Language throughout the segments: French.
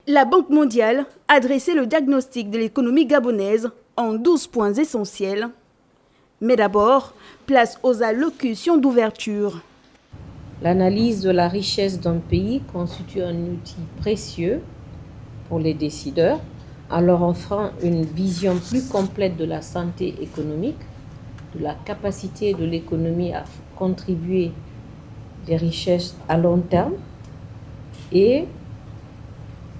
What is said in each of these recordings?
La Banque mondiale a dressé le diagnostic de l'économie gabonaise en 12 points essentiels. Mais d'abord, place aux allocutions d'ouverture. L'analyse de la richesse d'un pays constitue un outil précieux pour les décideurs en leur offrant une vision plus complète de la santé économique, de la capacité de l'économie à contribuer des richesses à long terme et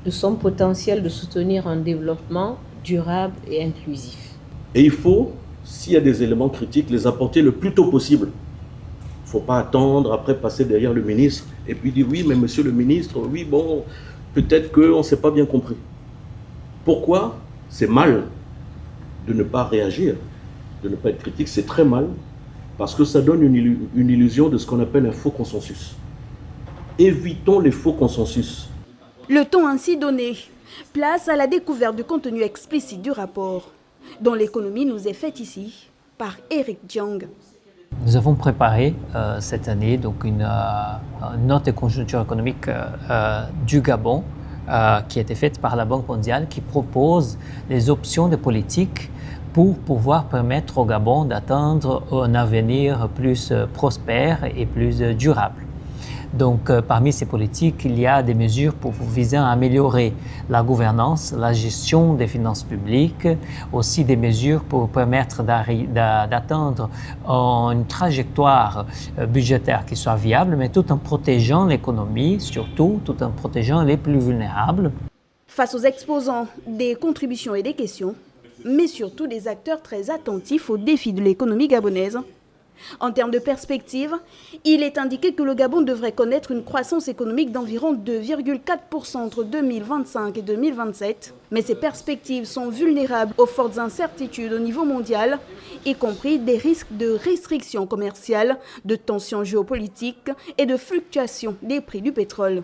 de son potentiel de soutenir un développement durable et inclusif. Et il faut, s'il y a des éléments critiques, les apporter le plus tôt possible. Il ne faut pas attendre, après passer derrière le ministre et puis dire oui, mais monsieur le ministre, oui, bon, peut-être qu'on ne s'est pas bien compris. Pourquoi c'est mal de ne pas réagir, de ne pas être critique, c'est très mal, parce que ça donne une illusion de ce qu'on appelle un faux consensus. Évitons les faux consensus. Le ton ainsi donné, place à la découverte du contenu explicite du rapport, dont l'économie nous est faite ici par Eric Jiang. Nous avons préparé cette année donc une note de conjoncture économique du Gabon qui a été faite par la Banque mondiale qui propose des options de politique pour pouvoir permettre au Gabon d'atteindre un avenir plus prospère et plus durable. Donc, parmi ces politiques, il y a des mesures pour viser à améliorer la gouvernance, la gestion des finances publiques, aussi des mesures pour permettre d'atteindre une trajectoire budgétaire qui soit viable, mais tout en protégeant l'économie, surtout tout en protégeant les plus vulnérables. Face aux exposants des contributions et des questions, mais surtout des acteurs très attentifs aux défis de l'économie gabonaise. En termes de perspective, il est indiqué que le Gabon devrait connaître une croissance économique d'environ 2,4% entre 2025 et 2027. Mais ces perspectives sont vulnérables aux fortes incertitudes au niveau mondial, y compris des risques de restrictions commerciales, de tensions géopolitiques et de fluctuations des prix du pétrole.